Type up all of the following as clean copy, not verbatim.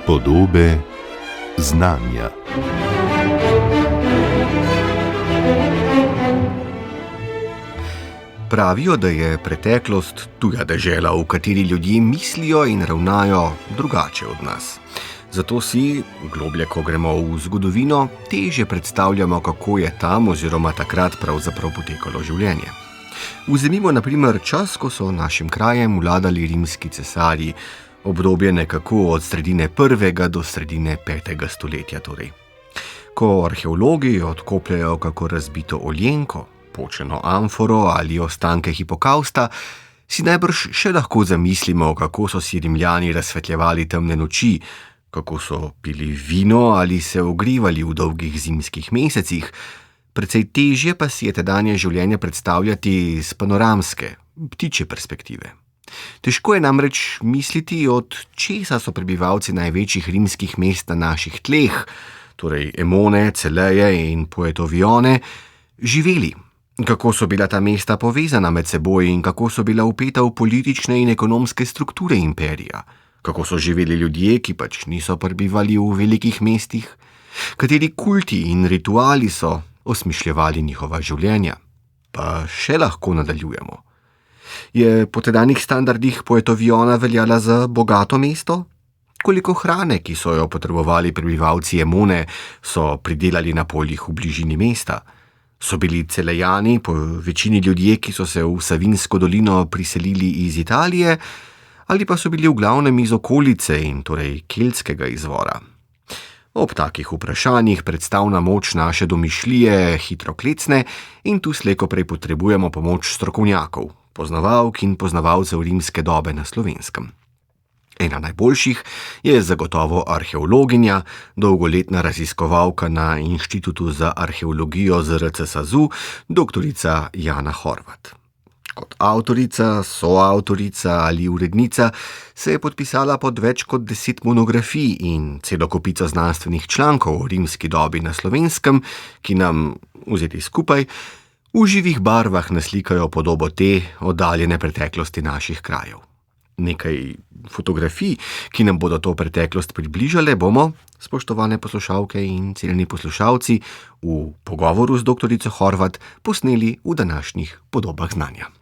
Podobe znanja. Pravijo, da je preteklost tuja dežela, v kateri ljudje mislijo in ravnajo drugače od nas. Zato si, globlje ko gremo v zgodovino, težje predstavljamo, kako je tam oziroma takrat pravzaprav potekalo življenje. Vzemimo na primer čas, ko so našim krajem vladali rimski cesarji, obdobje nekako od sredine 1. do sredine 5. stoletja torej. Ko arheologi odkopljajo kako razbito oljenko, počeno amforo ali ostanke hipokausta, si najbrž še lahko zamislimo, kako so si Rimljani razsvetljevali temne noči, kako so pili vino ali se ogrevali v dolgih zimskih mesecih. Precej težje pa si je tedanje življenje predstavljati z panoramske, ptičje perspektive. Težko je namreč misliti, od česa so prebivalci največjih rimskih mest na naših tleh, torej Emone, Celeje in Poetovione, živeli. Kako so bila ta mesta povezana med seboj in kako so bila vpeta v politične in ekonomske strukture imperija. Kako so živeli ljudje, ki pač niso prebivali v velikih mestih. Kateri kulti in rituali so osmišljevali njihova življenja. Pa še lahko nadaljujemo. Je po tedanjih standardih Poetoviona veljala za bogato mesto? Koliko hrane, ki so jo potrebovali prebivalci Emone, so pridelali na poljih v bližini mesta? So bili Celejani po večini ljudje, ki so se v Savinsko dolino priselili iz Italije, ali pa so bili v glavnem iz okolice in torej keltskega izvora? Ob takih vprašanjih predstavna moč naše domišljije hitro klecne in tu slejko prej potrebujemo pomoč strokovnjakov, poznavalk in poznavalcev rimske dobe na Slovenskem. Ena najboljših je zagotovo arheologinja, dolgoletna raziskovalka na Inštitutu za arheologijo ZRC SAZU, doktorica Jana Horvat. Kot avtorica, soavtorica ali urednica se je podpisala pod več kot 10 monografij in celo kopico znanstvenih člankov o rimski dobi na Slovenskem, ki nam, vzeti skupaj, v živih barvah naslikajo podobo te oddaljene preteklosti naših krajev. Nekaj fotografij, ki nam bodo to preteklost približale, bomo, spoštovane poslušalke in cenjeni poslušalci, v pogovoru z doktorico Horvat posneli v današnjih podobah znanja.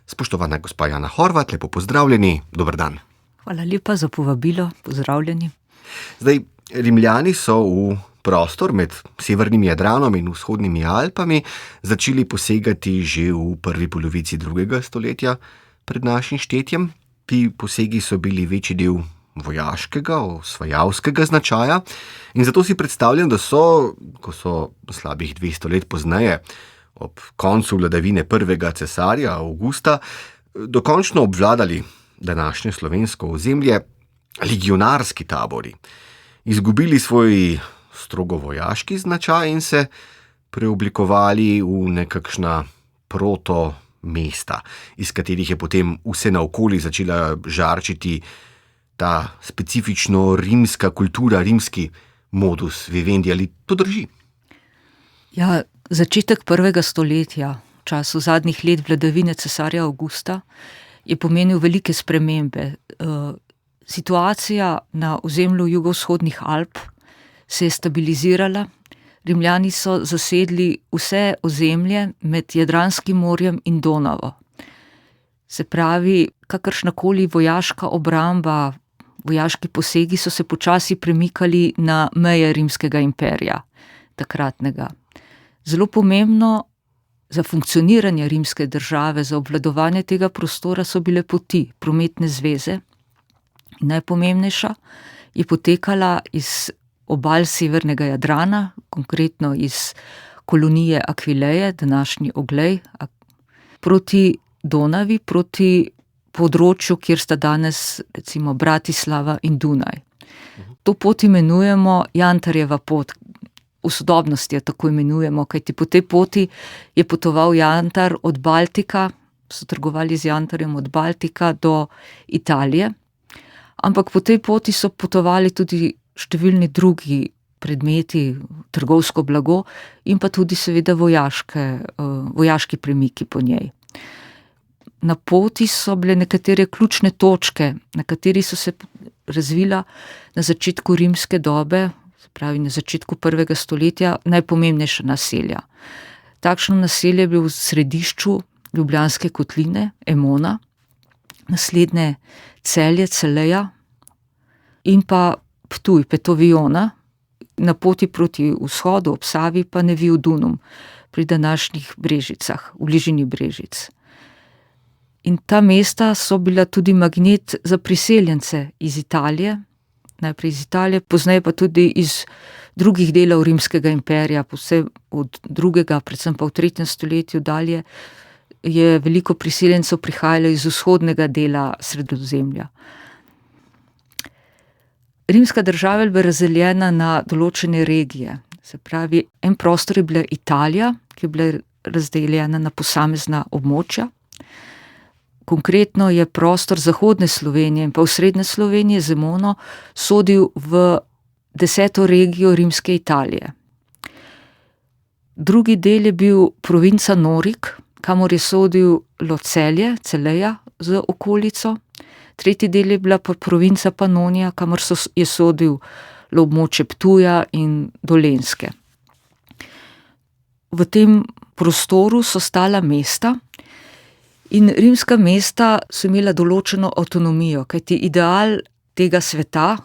Spoštovana gospa Jana Horvat, lepo pozdravljeni, dober dan. Hvala lepa za povabilo, pozdravljeni. Zdaj, Rimljani so v prostor med severnim Jadranom in vzhodnimi Alpami začeli posegati že v prvi polovici 2. stoletja pred našim štetjem. Ti posegi so bili večji del vojaškega, osvajalskega značaja in zato si predstavljam, da so, ko so slabih 200 let pozneje, ob koncu vladavine prvega cesarja Avgusta, dokončno obvladali današnje slovensko ozemlje legionarski tabori, izgubili svoj strogo vojaški značaj in se preoblikovali v nekakšna proto-mesta, iz katerih je potem vse naokoli začela žarčiti ta specifično rimska kultura, rimski modus vivendi, ali to drži? Ja, začetek 1. stoletja, v času zadnjih let vladavine cesarja Avgusta, je pomenil velike spremembe. Situacija na ozemlju jugovzhodnih Alp se je stabilizirala. Rimljani so zasedli vse ozemlje med Jadranskim morjem in Donavo. Se pravi, kakršnakoli vojaška obramba, vojaški posegi so se počasi premikali na meje rimskega imperija, takratnega. Zelo pomembno za funkcioniranje rimske države, za obvladovanje tega prostora so bile poti, prometne zveze. Najpomembnejša je potekala iz obal severnega Jadrana, konkretno iz kolonije Akvileje, današnji Oglej, proti Donavi, proti področju, kjer sta danes recimo Bratislava in Dunaj. To pot imenujemo Jantarjeva pot. V sodobnosti jo tako imenujemo, kajti po tej poti je potoval jantar od Baltika, so trgovali z jantarjem od Baltika do Italije, ampak po tej poti so potovali tudi številni drugi predmeti, trgovsko blago in pa tudi seveda vojaški premiki po njej. na poti so bile nekatere ključne točke, na kateri so se razvila na začetku rimske dobe, se pravi na začetku 1. stoletja, najpomembnejša naselja. Takšno naselje je bilo v središču Ljubljanske kotline, Emona, naslednje Celje, Celeja in pa Ptuj, Petoviona, na poti proti vzhodu ob Savi pa Neviodunum, pri današnjih Brežicah, v bližini Brežic. In ta mesta so bila tudi magnet za priseljence iz Italije, najprej iz Italije, pozneje pa tudi iz drugih delov Rimskega imperija, vse od 2., predvsem pa v 3. stoletju dalje, je veliko priseljencev prihajalo iz vzhodnega dela Sredozemlja. Rimska država je bila razdeljena na določene regije. Se pravi, en prostor je bila Italija, ki je bila razdeljena na posamezna območja. Konkretno je prostor zahodne Slovenije in pa osrednje Slovenije z Emono sodil v 10. regijo rimske Italije. Drugi del je bil provinca Norik, kamor je sodil Celje, Celeja z okolico. Tretji del je bila provinca Panonija, kamor je sodil območje Ptuja in Dolenjske. V tem prostoru so stala mesta in rimska mesta so imela določeno avtonomijo, kajti ideal tega sveta,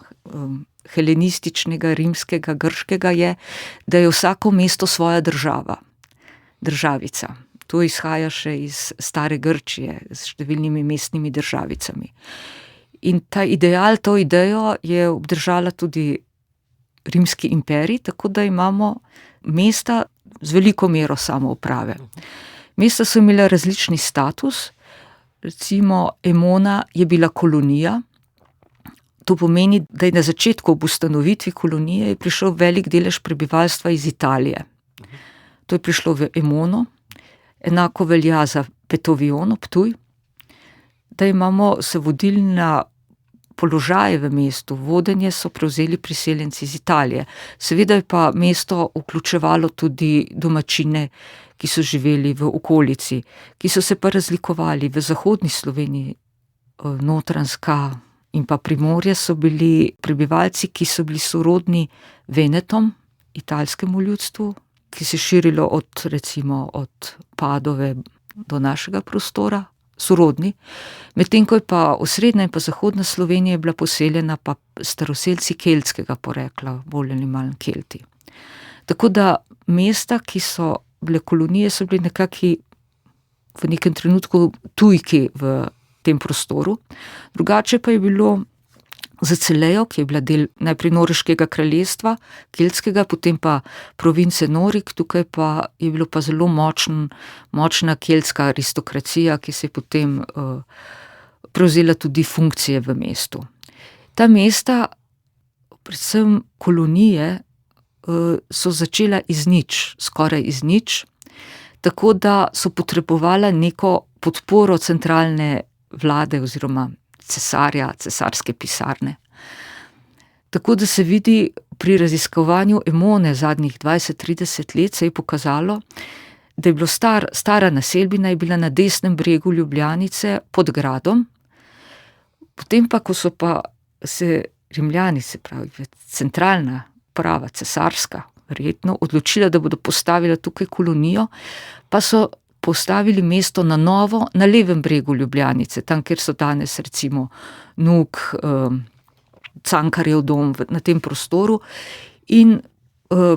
helenističnega, rimskega, grškega je, da je vsako mesto svoja država, državica. To izhaja še iz stare Grčije, s številnimi mestnimi državicami. In ta ideal, to idejo je obdržala tudi Rimski imperij, tako da imamo mesta z veliko mero samouprave. Mesta so imela različni status, recimo Emona je bila kolonija. To pomeni, da je na začetku ob ustanovitvi kolonije je prišel velik delež prebivalstva iz Italije. To je prišlo v Emono, enako velja za Petoviono, Ptuj, da imamo se vodilna položaje v mestu, vodenje so prevzeli priseljenci iz Italije. Seveda je pa mesto vključevalo tudi domačine, ki so živeli v okolici, ki so se pa razlikovali. V zahodni Sloveniji, Notranjska in pa Primorje so bili prebivalci, ki so bili sorodni Venetom, italskemu ljudstvu, ki se je širilo od Padove do našega prostora, sorodni. Medtem ko je pa osrednja in pa zahodna Slovenija bila poseljena pa staroselci keltskega porekla, bolj ali manj Kelti. Tako da mesta, ki so bile kolonije, so bili nekaki v nekem trenutku tujki v tem prostoru. Drugače pa je bilo za Celejo, ki je bila del najprej Norveškega kraljestva, keltskega, potem pa province Norik, tukaj pa je bilo pa zelo močna keltska aristokracija, ki se je potem prevzela tudi funkcije v mestu. Ta mesta, predvsem kolonije, so začela iz nič, skoraj iz nič, tako da so potrebovala neko podporo centralne vlade oziroma cesarja, cesarske pisarne. Tako da se vidi pri raziskovanju Emone zadnjih 20-30 let se je pokazalo, da je bilo stara naselbina je bila na desnem bregu Ljubljanice pod gradom, potem pa, ko so pa se Rimljani, se pravi centralna prava, cesarska, verjetno odločila, da bodo postavila tukaj kolonijo, pa so postavili mesto na novo, na levem bregu Ljubljanice, tam, kjer so danes recimo Nuk, Cankarjev dom, na tem prostoru. In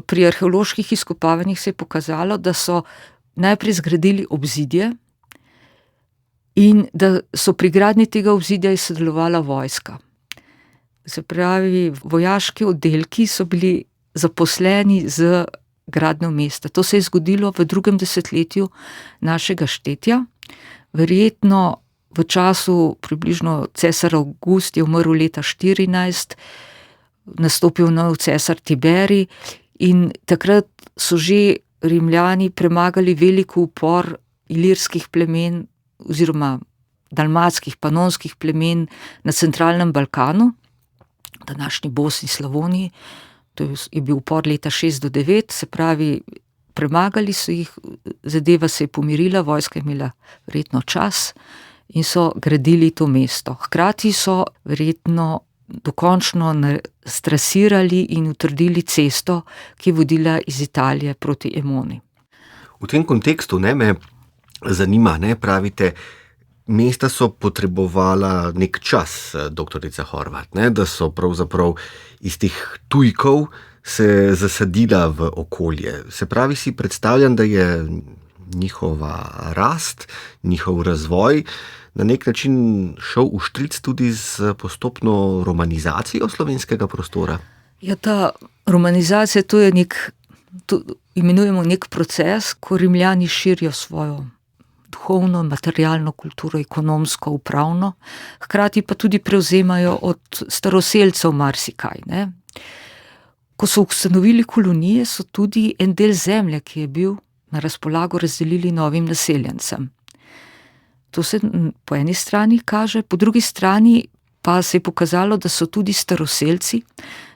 pri arheoloških izkopavanjih se je pokazalo, da so najprej zgradili obzidje in da so pri gradnji tega obzidja sodelovala vojska. Se pravi, vojaški oddelki so bili zaposleni z gradnjo mesta. To se je zgodilo v 2. desetletju našega štetja. Verjetno v času približno cesar Avgust je umrl leta 14, nastopil nov cesar Tiberij in takrat so že Rimljani premagali veliko upor ilirskih plemen oziroma dalmatskih, panonskih plemen na centralnem Balkanu, današnji Bosni, Slavoniji. To je bil upor leta 6 do 9, se pravi, premagali so jih, zadeva se je pomirila, vojska je imela verjetno čas in so gradili to mesto. Hkrati so verjetno dokončno strasirali in utrdili cesto, ki je vodila iz Italije proti Emoni. V tem kontekstu me zanima, pravite, mesta so potrebovala nek čas, doktorica Horvat, da so pravzaprav iz teh tujkov se zasadila v okolje. Se pravi, si predstavljam, da je njihova rast, njihov razvoj na nek način šel v štric tudi z postopno romanizacijo slovenskega prostora? Ja, ta romanizacija, to je imenujemo nek proces, ko Rimljani širijo svojo duhovno, materialno kulturo, ekonomsko, upravno, hkrati pa tudi prevzemajo od staroselcev marsikaj. Ko so ustanovili kolonije, so tudi en del zemlje, ki je bil na razpolago, razdelili novim naseljencem. To se po eni strani kaže, po drugi strani pa se je pokazalo, da so tudi staroselci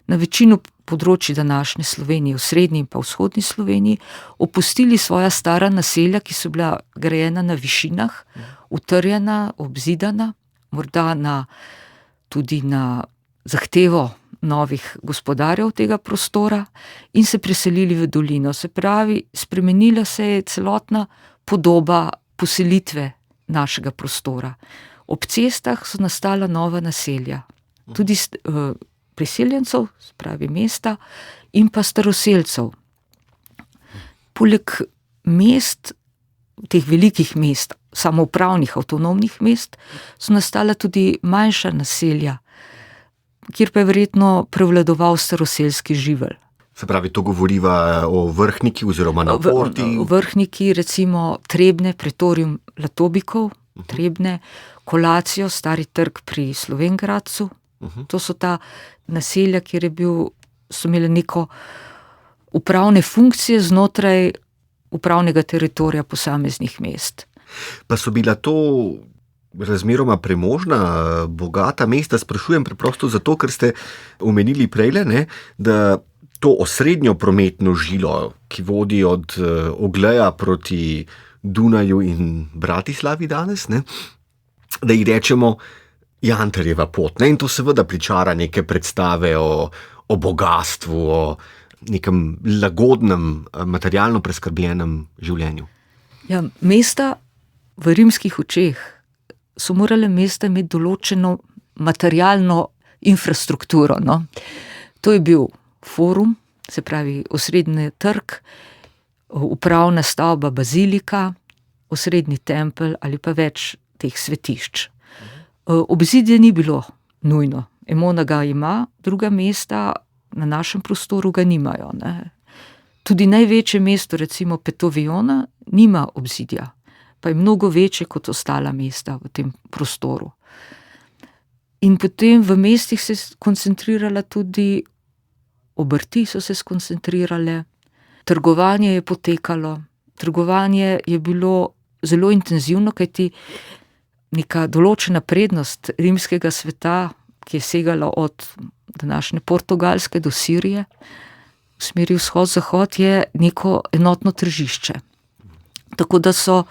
na večino področji današnje Slovenije, v srednji in pa vzhodni Sloveniji, opustili svoja stara naselja, ki so bila grajena na višinah, utrjena, obzidana, morda tudi na zahtevo novih gospodarjev tega prostora, in se preselili v dolino. Se pravi, spremenila se je celotna podoba poselitve našega prostora. Ob cestah so nastala nova naselja, tudi priseljencev, se pravi mesta, in pa staroselcev. Poleg mest, teh velikih mest, samoupravnih, avtonomnih mest, so nastala tudi manjša naselja, kjer pa je verjetno prevladoval staroselski živelj. Se pravi, to govoriva o Vrhniki oziroma na Porti? Vrhniki, recimo Trebne, Pretorium Latobikov, Trebne, Kolacijo, Stari trg pri Slovenj Gradcu. To so ta naselja, kjer so imeli neko upravne funkcije znotraj upravnega teritorija posameznih mest. Pa so bila to razmeroma premožna, bogata mesta? Sprašujem preprosto zato, ker ste omenili prejle, da to osrednjo prometno žilo, ki vodi od Ogleja proti Dunaju in Bratislavi danes, da ji rečemo Jantarjeva pot. In to seveda pričara neke predstave o bogastvu, o nekem lagodnem, materialno preskrbljenem življenju. Ja, mesta v rimskih očeh so morale mesta imeti določeno materialno infrastrukturo. To je bil forum, se pravi osrednji trg, upravna stavba bazilika, osrednji tempelj ali pa več teh svetišč. Obzidje ni bilo nujno. Emona ga ima, druga mesta na našem prostoru ga nimajo. Tudi največje mesto, recimo Petoviona, nima obzidja, pa je mnogo večje kot ostala mesta v tem prostoru. In potem v mestih se je koncentrirala tudi obrti, so se skoncentrirale, trgovanje je potekalo, trgovanje je bilo zelo intenzivno, kajti neka določena prednost rimskega sveta, ki je segala od današnje Portugalske do Sirije, v smeri vzhod-zahod, je neko enotno tržišče. Tako da so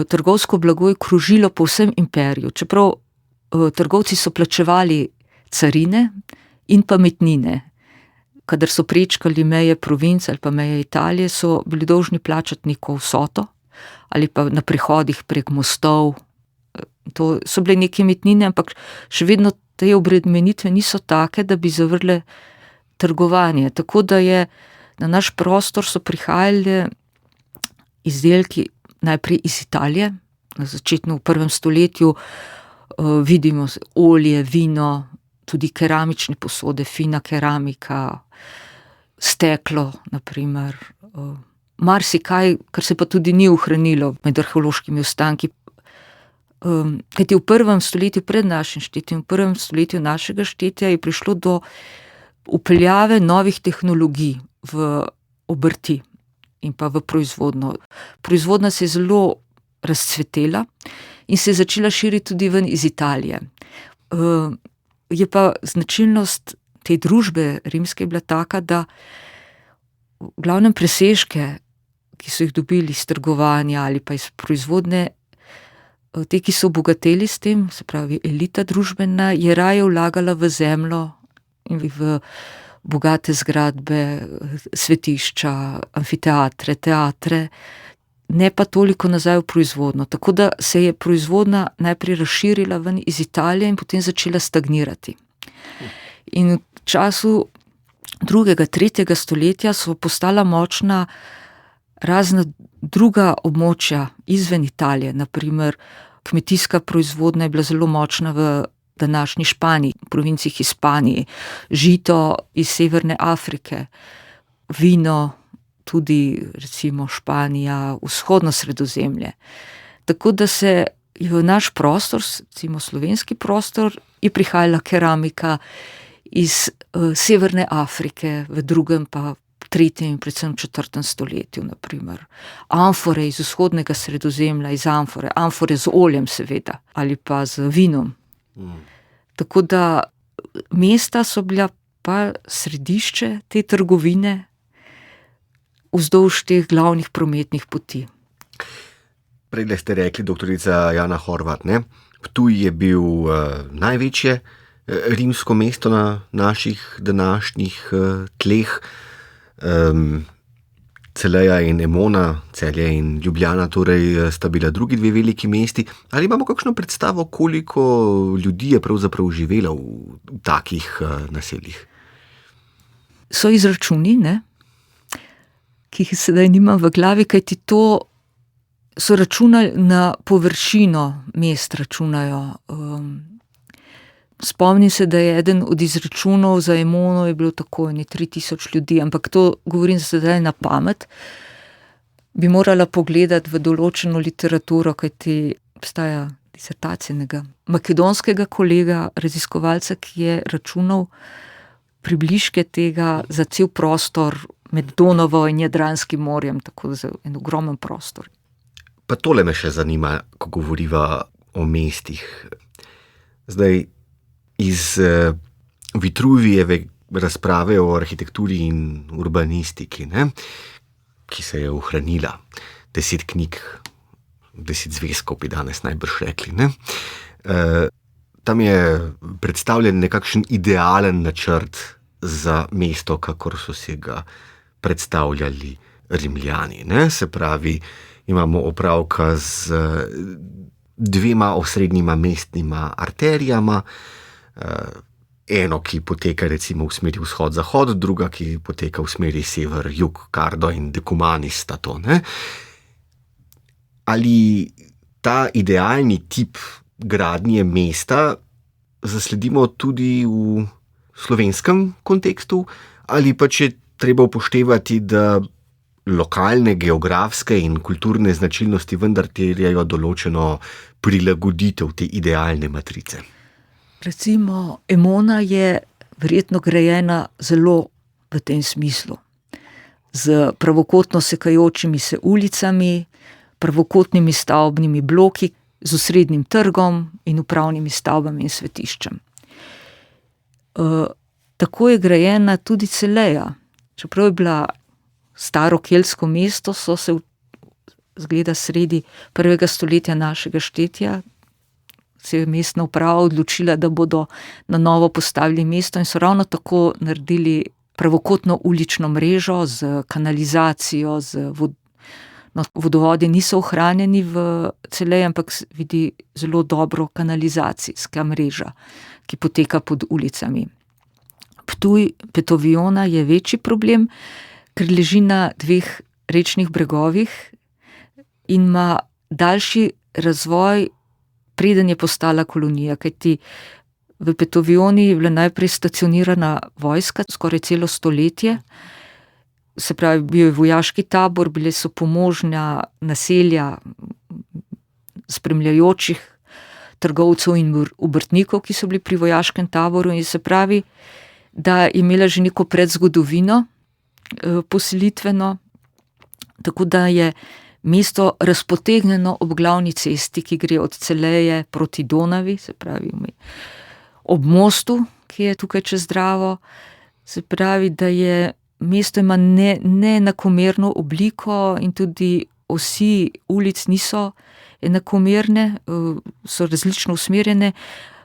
trgovsko blago je krožilo po vsem imperiju, čeprav trgovci so plačevali carine in pametnine. Kadar so prečkali meje province ali pa meje Italije, so bili dolžni plačati neko vsoto ali pa na prehodih prek mostov. To so bile neke metnine, ampak še vedno te obremenitve niso take, da bi zavrle trgovanje. Tako da je na naš prostor so prihajali izdelki najprej iz Italije, na začetku v 1. stoletju vidimo olje, vino, tudi keramične posode, fina keramika, steklo, naprimer, marsikaj, kar se pa tudi ni ohranilo med arheološkimi ostanki. Kajti v 1. stoletju pred našim štetjem, v 1. stoletju našega štetja je prišlo do vpeljave novih tehnologij v obrti in pa v proizvodnjo. Proizvodnja se je zelo razcvetela in se je začela širiti tudi ven iz Italije. Je pa značilnost te družbe rimske bila taka, da v glavnem presežke ki so jih dobili iz trgovanja ali pa iz proizvodne, te, ki so obogateli s tem, se pravi elita družbena, je raje vlagala v zemljo in v bogate zgradbe, svetišča, amfiteatre, teatre, ne pa toliko nazaj v proizvodno. Tako da se je proizvodnja najprej razširila ven iz Italije in potem začela stagnirati. In v času 2., 3. stoletja so postala močna razna druga območja izven Italije, naprimer kmetijska proizvodnja je bila zelo močna v današnji Španiji, v provinciji Hispaniji, žito iz Severne Afrike, vino, tudi recimo Španija, vzhodno Sredozemlje. Tako da se je v naš prostor, recimo slovenski prostor, je prihajala keramika iz Severne Afrike v 2. pa 3. in predvsem 4. stoletju, naprimer. Amfore iz vzhodnega Sredozemlja, iz amfore z oljem seveda, ali pa z vinom. Tako da mesta so bila pa središče te trgovine vzdolž teh glavnih prometnih poti. Prej ste rekli, doktorica Jana Horvat, ne? Ptuj je bil največje rimsko mesto na naših današnjih tleh. Celeja in Emona, Celje in Ljubljana, torej sta bila drugi dve veliki mesti. Ali imamo kakšno predstavo, koliko ljudi je pravzaprav živelo v takih naseljih? So izračuni, ne? Ki jih sedaj nimam v glavi, kajti to so računali na površino mest, računajo. Spomnim se, da je eden od izračunov za Emono je bilo tako 3000 ljudi, ampak to govorim sedaj na pamet. Bi morala pogledati v določeno literaturo, kajti obstaja disertacija enega makedonskega kolega, raziskovalca, ki je računal približke tega za cel prostor med Donavo in Jadranskim morjem, tako za en ogromen prostor. Pa tole me še zanima, ko govoriva o mestih. Zdaj, iz Vitruvijeve razprave o arhitekturi in urbanistiki, ne, ki se je ohranila, 10 knjig, 10 zvezkov bi danes najbrž rekli, ne. Tam je predstavljen nekakšen idealen načrt za mesto, kakor so si ga predstavljali Rimljani, ne. Se pravi, imamo opravka z 2 osrednjima mestnima arterijama, eno, ki poteka recimo v smeri vzhod-zahod, druga, ki poteka v smeri sever-jug, Cardo in Decumanis sta to, ne. Ali ta idealni tip gradnje mesta zasledimo tudi v slovenskem kontekstu, ali pa če treba upoštevati, da lokalne geografske in kulturne značilnosti vendar terjajo določeno prilagoditev te idealne matrice? Recimo, Emona je verjetno grajena zelo v tem smislu. Z pravokotno sekajočimi se ulicami, pravokotnimi stavbnimi bloki, z osrednjim trgom in upravnimi stavbami in svetiščem. Tako je grajena tudi Celeja. Čeprav je bila staro keltsko mesto, so se zgleda sredi 1. stoletja našega štetja se je mestna uprava odločila, da bodo na novo postavili mesto in so ravno tako naredili pravokotno ulično mrežo z kanalizacijo, vodovodi niso ohranjeni v Celeji, ampak vidi zelo dobro kanalizacijska mreža, ki poteka pod ulicami. Ptuj, Petoviona je večji problem, ker leži na 2 rečnih bregovih in ima daljši razvoj, preden je postala kolonija, kajti v Petovioni je bila najprej stacionirana vojska skoraj celo stoletje, se pravi, bil je vojaški tabor, bile so pomožna naselja spremljajočih trgovcev in obrtnikov, ki so bili pri vojaškem taboru, in se pravi, da je imela že neko predzgodovino poselitveno, tako da je mesto razpotegnjeno ob glavni cesti, ki gre od Celeje proti Donavi, se pravi ob mostu, ki je tukaj čez Dravo. Se pravi, da je mesto ima neenakomerno obliko in tudi osi ulic niso enakomerne, so različno usmerjene,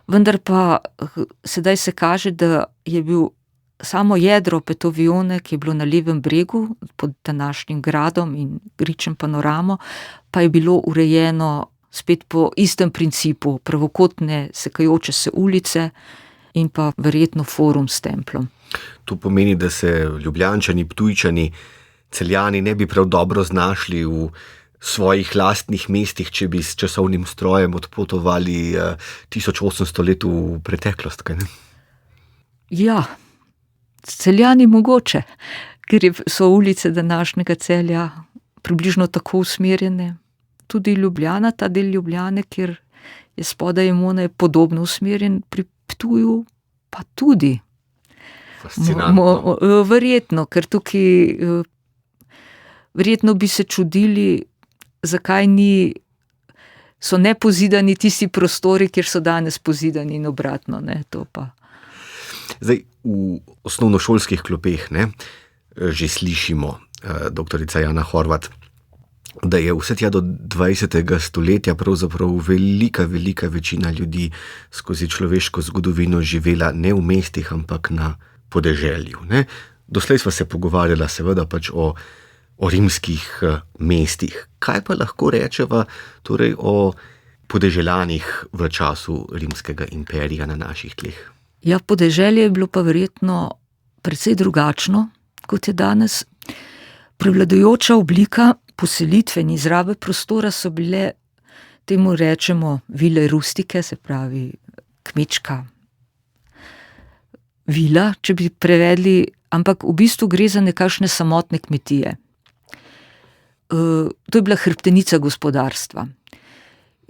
vendar pa sedaj se kaže, da je bil samo jedro Petovione, ki je bilo na levem bregu pod današnjim gradom in gričem panoramo, pa je bilo urejeno spet po istem principu, pravokotne sekajoče se ulice in pa verjetno forum s templom. To pomeni, da se Ljubljančani, Ptujčani, Celjani ne bi prav dobro znašli v svojih lastnih mestih, če bi s časovnim strojem odpotovali 1800 let v preteklost, kaj ne? Ja, Celjani mogoče, ker so ulice današnjega Celja približno tako usmerjene. Tudi Ljubljana, ta del Ljubljane, kjer je spodaj Emona, je podobno usmerjen, pri Ptuju pa tudi. Fascinantno. Verjetno, ker tukaj verjetno bi se čudili, zakaj so nepozidani tisti prostori, kjer so danes pozidani in obratno, ne, to pa. Zdaj, v osnovnošolskih klopeh, že slišimo, doktorica Jana Horvat, da je vse tja do 20. stoletja pravzaprav velika večina ljudi skozi človeško zgodovino živela ne v mestih, ampak na podeželju. Doslej sva se pogovarjala seveda pač o rimskih mestih. Kaj pa lahko rečeva torej o podeželjanih v času rimskega imperija na naših tleh? Ja, podeželje je bilo pa verjetno precej drugačno, kot je danes. Prevladujoča oblika poselitve in izrabe prostora so bile, temu rečemo, vile rustike, se pravi kmečka vila, če bi prevedli, ampak v bistvu gre za nekakšne samotne kmetije. To je bila hrbtenica gospodarstva.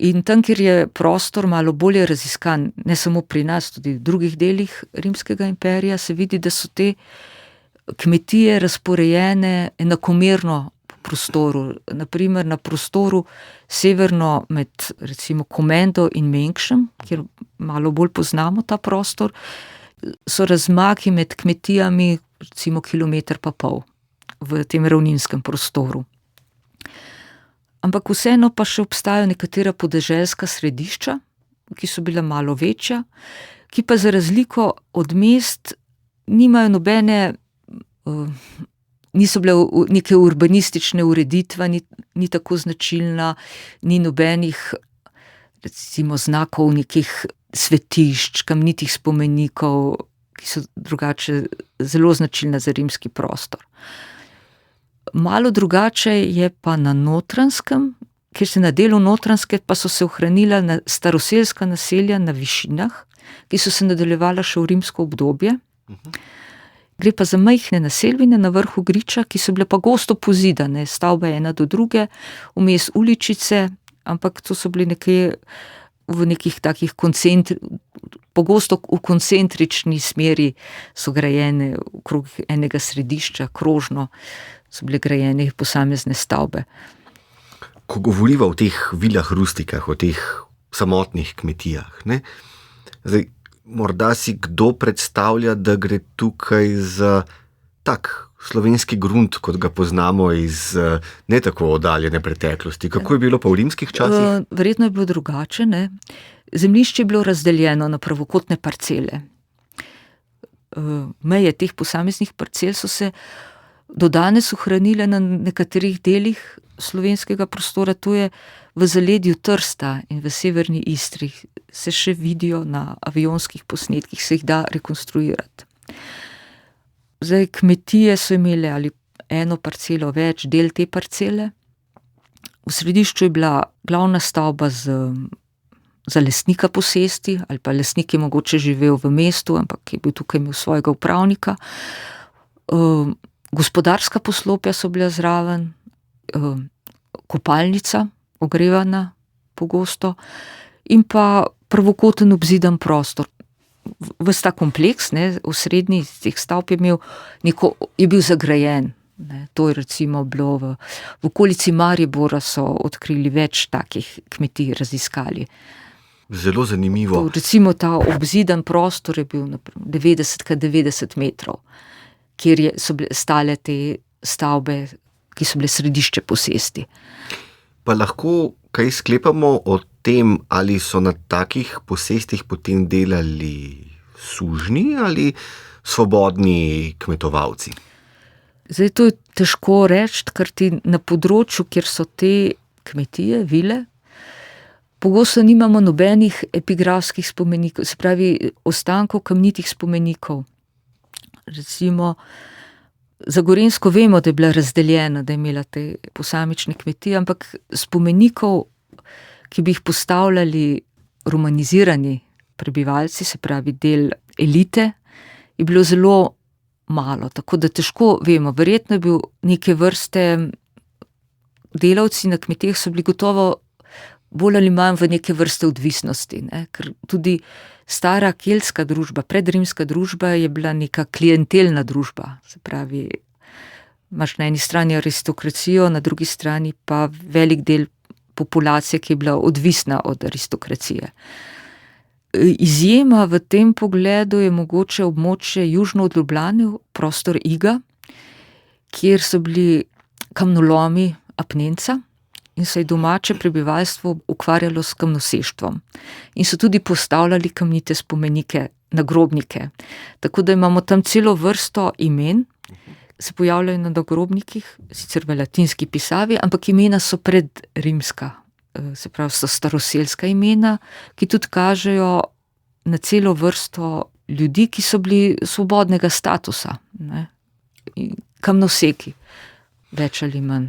In tam, kjer je prostor malo bolje raziskan, ne samo pri nas, tudi v drugih delih rimskega imperija, se vidi, da so te kmetije razporejene enakomerno po prostoru. Naprimer na prostoru severno med recimo Komendo in Mengšem, kjer malo bolj poznamo ta prostor, so razmaki med kmetijami recimo 1,5 kilometra v tem ravninskem prostoru. Ampak vseeno pa še obstajajo nekatera podeželska središča, ki so bila malo večja, ki pa za razliko od mest nimajo nobene, niso bile neke urbanistične ureditve, ni tako značilna, ni nobenih recimo znakov nekih svetišč, kamnitih spomenikov, ki so drugače zelo značilna za rimski prostor. Malo drugače je pa na Notranjskem, kjer se na delu Notranjske pa so se ohranila staroselska naselja na višinah, ki so se nadaljevala še v rimsko obdobje. Gre pa za majhne naselbine na vrhu griča, ki so bile pa gosto pozidane, stavbe ena do druge, vmes uličice, ampak to so bili nekje v nekih takih pogosto v koncentrični smeri so grajene okrog enega središča, krožno so bile grajene posamezne stavbe. Ko govoriva o teh vilah rustikah, o teh samotnih kmetijah, zdaj, morda si kdo predstavlja, da gre tukaj za tak slovenski grunt, kot ga poznamo iz ne tako oddaljene preteklosti. Kako je bilo pa v rimskih časih? Verjetno je bilo drugače, ne. Zemljišče je bilo razdeljeno na pravokotne parcele. Meje teh posameznih parcel so se do danes ohranile na nekaterih delih slovenskega prostora, to je v zaledju Trsta in v severni Istri. Se še vidijo na avionskih posnetkih, se jih da rekonstruirati. Zdaj, kmetije so imele ali eno parcelo več, del te parcele. V središču je bila glavna stavba za lastnika posesti, ali pa lastnik je mogoče živel v mestu, ampak je bil tukaj imel svojega upravnika. Gospodarska poslopja so bila zraven, kopalnica, ogrevana pogosto, in pa pravokoten obzidan prostor. Ves ta kompleks, osrednji teh stavb je bil zagrajen. To je recimo bilo v okolici Maribora so odkrili več takih kmetij, raziskali. Zelo zanimivo. Recimo ta obzidan prostor je bil 90x90 metrov. kjer so bile stale te stavbe, ki so bile središče posesti. Pa lahko kaj sklepamo o tem, ali so na takih posestih potem delali sužnji ali svobodni kmetovalci? Zdaj, to je težko reči, ker ti na področju, kjer so te kmetije, vile, pogosto nimamo nobenih epigrafskih spomenikov, se pravi ostankov kamnitih spomenikov. Recimo, za Gorenjsko vemo, da je bila razdeljena, da je imela te posamične kmetije, ampak spomenikov, ki bi jih postavljali romanizirani prebivalci, se pravi del elite, je bilo zelo malo, tako da težko vemo. Verjetno je bil neke vrste delavci na kmetijah so bili gotovo bolj ali manj v neke vrste odvisnosti, ne? Ker tudi stara keltska družba, predrimska družba je bila neka klientelna družba, se pravi, imaš na eni strani aristokracijo, na drugi strani pa velik del populacije, ki je bila odvisna od aristokracije. Izjema v tem pogledu je mogoče območje južno od Ljubljane, prostor Iga, kjer so bili kamnolomi apnenca in se je domače prebivalstvo ukvarjalo s kamnoseštvom. In so tudi postavljali kamnite spomenike, nagrobnike. Tako da imamo tam celo vrsto imen, se pojavljajo na nagrobnikih, sicer v latinski pisavi, ampak imena so predrimska, se pravi so staroselska imena, ki tudi kažejo na celo vrsto ljudi, ki so bili svobodnega statusa, ne? Kamnoseki, več ali manj.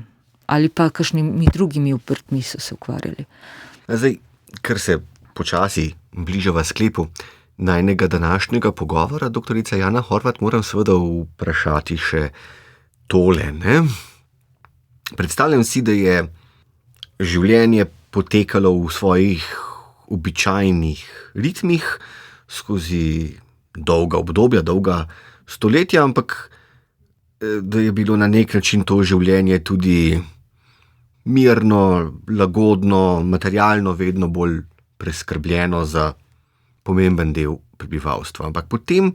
Ali pa kakšnimi drugimi obrtmi so se ukvarjali. Zdaj, ker se počasi bližava sklepu najnega današnjega pogovora, doktorica Jana Horvat, moram seveda vprašati še tole, ne? Predstavljam si, da je življenje potekalo v svojih običajnih ritmih skozi dolga obdobja, dolga stoletja, ampak da je bilo na nek način to življenje tudi mirno, lagodno, materialno vedno bolj preskrbljeno za pomemben del prebivalstva. Ampak potem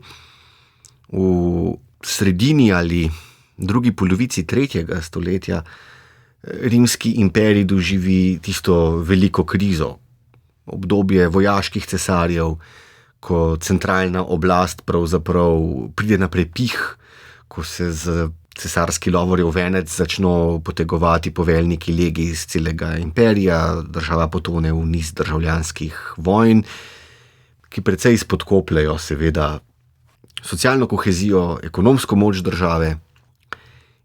v sredini ali drugi polovici 3. stoletja rimski imperij doživi tisto veliko krizo, obdobje vojaških cesarjev, ko centralna oblast pravzaprav pride na prepih, ko se z cesarski lovorjev venec začno potegovati poveljniki legij iz celega imperija, država potone v niz državljanskih vojn, ki precej spodkopljejo seveda socialno kohezijo, ekonomsko moč države,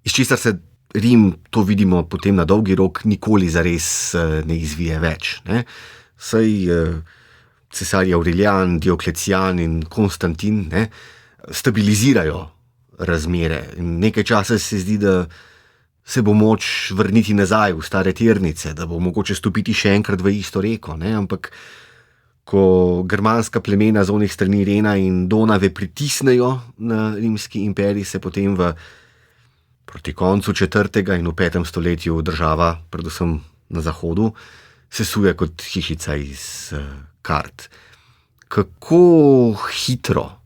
iz česar se Rim, to vidimo potem na dolgi rok, nikoli zares ne izvije več, ne? Saj cesarji Aurelijan, Dioklecijan in Konstantin, ne, stabilizirajo razmere. In nekaj časa se zdi, da se bo moč vrniti nazaj v stare tirnice, da bo mogoče stopiti še enkrat v isto reko, ne? Ampak ko germanska plemena z onih strani Rena in Donave pritisnejo na rimski imperij, se potem proti koncu 4. in v 5. stoletju država, predvsem na zahodu, sesuje kot hišica iz kart. Kako hitro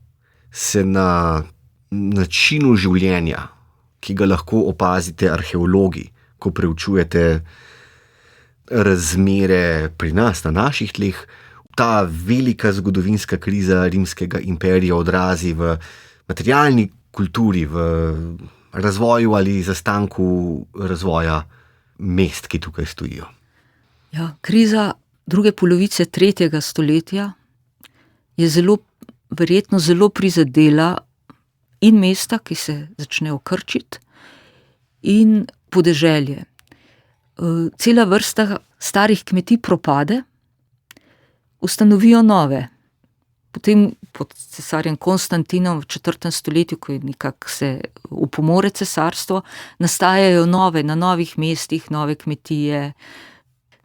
se na načinu življenja, ki ga lahko opazite arheologi, ko preučujete razmere pri nas, na naših tleh, ta velika zgodovinska kriza rimskega imperija odrazi v materialni kulturi, v razvoju ali zastanku razvoja mest, ki tukaj stojijo. Ja, kriza druge polovice 3. stoletja je verjetno zelo prizadela in mesta, ki se začnejo krčiti, in podeželje. Cela vrsta starih kmetij propade, ustanovijo nove. Potem pod cesarjem Konstantinom v 4. stoletju, ko je nekako se upomore cesarstvo, nastajajo nove, na novih mestih, nove kmetije,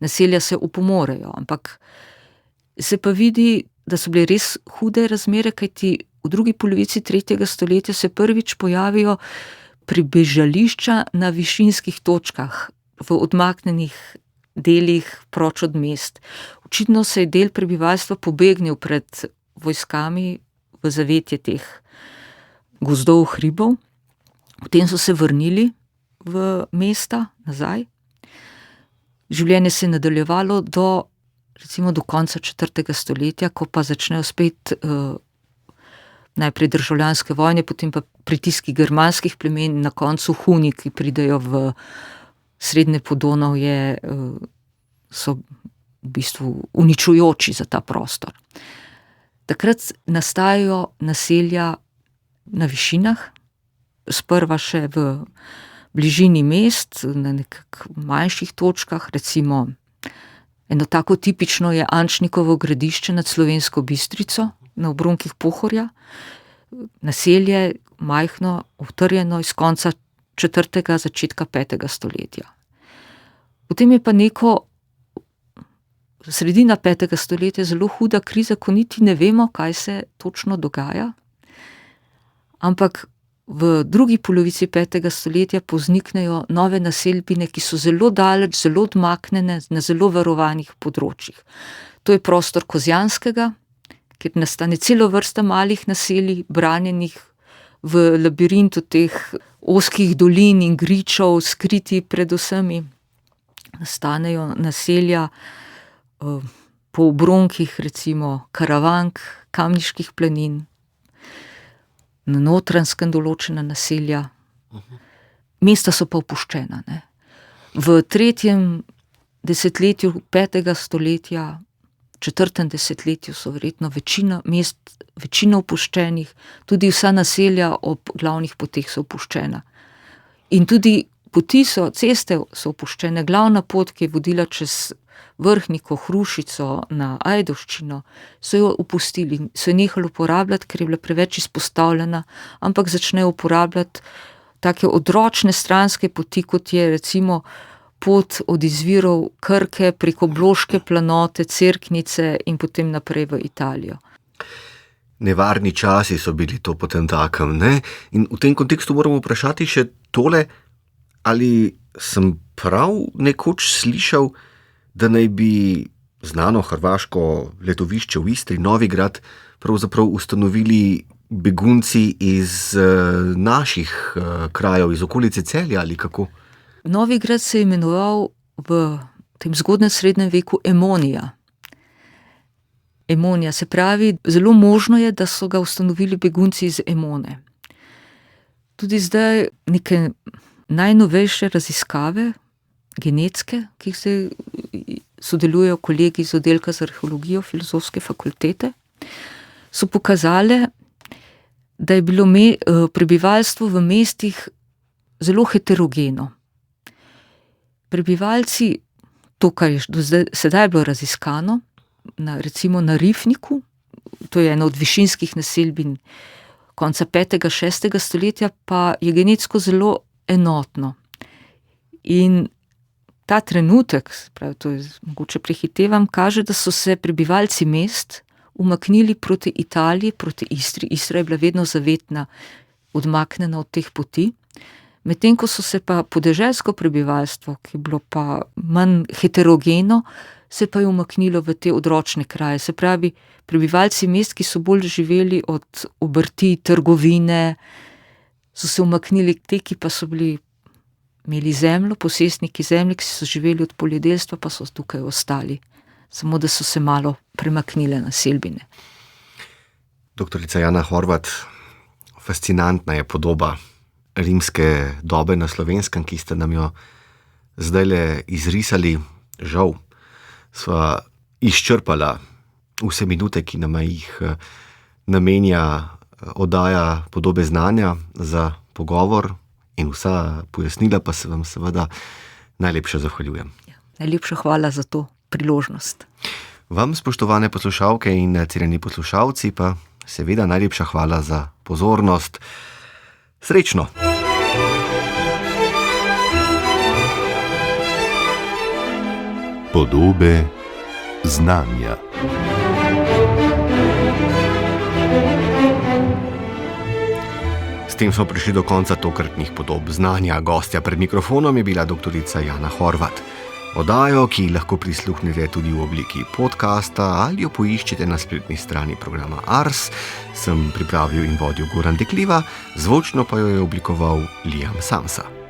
naselja se upomorejo, ampak se pa vidi, da so bile res hude razmere, kajti v drugi polovici 3. stoletja se prvič pojavijo pribežališča na višinskih točkah, v odmaknjenih delih proč od mest. Očitno se je del prebivalstva pobegnil pred vojskami v zavetje teh gozdov, hribov, Potem so se vrnili v mesta nazaj. Življenje se je nadaljevalo recimo do konca 4. stoletja, ko pa začnejo spet najprej državljanske vojne, potem pa pritiski germanskih plemen, na koncu Huni, ki pridejo v srednje Podonavje, so v bistvu uničujoči za ta prostor. Takrat nastajajo naselja na višinah, sprva še v bližini mest, na nekak manjših točkah, recimo eno tako tipično je Ančnikovo gradišče nad Slovensko Bistrico, na obronkih Pohorja, naselje majhno, utrjeno iz konca 4. začetka 5. stoletja. Potem je pa sredina 5. stoletja zelo huda kriza, ko niti ne vemo, kaj se točno dogaja, ampak v drugi polovici 5. stoletja povzniknejo nove naselbine, ki so zelo daleč, zelo odmaknjene, na zelo varovanih področjih. To je prostor Kozjanskega, kjer nastane celo vrsta malih naselij, branjenih v labirintu teh ozkih dolin in gričev, skriti pred vsemi. Nastanejo naselja po obronkih, recimo Karavank, Kamniških planin, na Notranjskem določena naselja. Mesta so pa opuščena, ne. V 3. desetletju 5. stoletja, 4. desetletju so verjetno večina opuščenih, tudi vsa naselja ob glavnih poteh so opuščena. In tudi ceste so opuščene, glavna pot, ki je vodila čez Vrhniko, Hrušico na Ajdovščino, so jo opustili, so jo nehali uporabljati, ker je bila preveč izpostavljena, ampak začnejo uporabljati take odročne stranske poti, kot je recimo pot od izvirov Krke preko Bloške planote, Cerknice in potem naprej v Italijo. Nevarni časi so bili to potemtakem, ne? In v tem kontekstu moramo vprašati še tole, ali sem prav nekoč slišal, da naj bi znano hrvaško letovišče v Istri, Novigrad, pravzaprav ustanovili begunci iz naših krajev, iz okolice Celja ali kako? Novigrad se je imenoval v tem zgodnjem srednjem veku Emonija. Emonija, se pravi, zelo možno je, da so ga ustanovili begunci iz Emone. Tudi zdaj neke najnovejše raziskave, genetske, ki se sodelujejo kolegi iz oddelka za arheologijo Filozofske fakultete, so pokazale, da je bilo prebivalstvo v mestih zelo heterogeno. Prebivalci, to, kar je sedaj bilo raziskano, recimo na Rifniku, to je ena od višinskih naselbin konca 5. 6. stoletja, pa je genetsko zelo enotno. In ta trenutek, pravi, to je mogoče prehitevam, kaže, da so se prebivalci mest umaknili proti Italiji, proti Istri. Istra je bila vedno zavetna, odmaknjena od teh poti. Medtem ko so se pa podeželsko prebivalstvo, ki je bilo pa manj heterogeno, se pa je umaknilo v te odročne kraje. Se pravi, prebivalci mest, ki so bolj živeli od obrti, trgovine, so se umaknili, te, ki pa so imeli zemljo, posestniki zemlje, ki so živeli od poljedelstva, pa so tukaj ostali. Samo da so se malo premaknile naselbine. Doktorica Jana Horvat, fascinantna je podoba rimske dobe na Slovenskem, ki ste nam jo zdajle izrisali. Žal sva izčrpala vse minute, ki nam jih namenja oddaja Podobe znanja za pogovor, in vsa pojasnila pa se vam seveda najlepše zahvaljujem. Ja, najlepša hvala za to priložnost. Vam, spoštovane poslušalke in cenjeni poslušalci, pa seveda najlepša hvala za pozornost. Srečno! Podobe znanja. S tem smo prišli do konca tokratnih Podob znanja. Gostja pred mikrofonom je bila doktorica Jana Horvat. Oddajo, ki lahko prisluhnete tudi v obliki podcasta ali jo poiščete na spletni strani programa Ars, sem pripravil in vodil Goran Dekliva, zvočno pa jo je oblikoval Liam Samsa.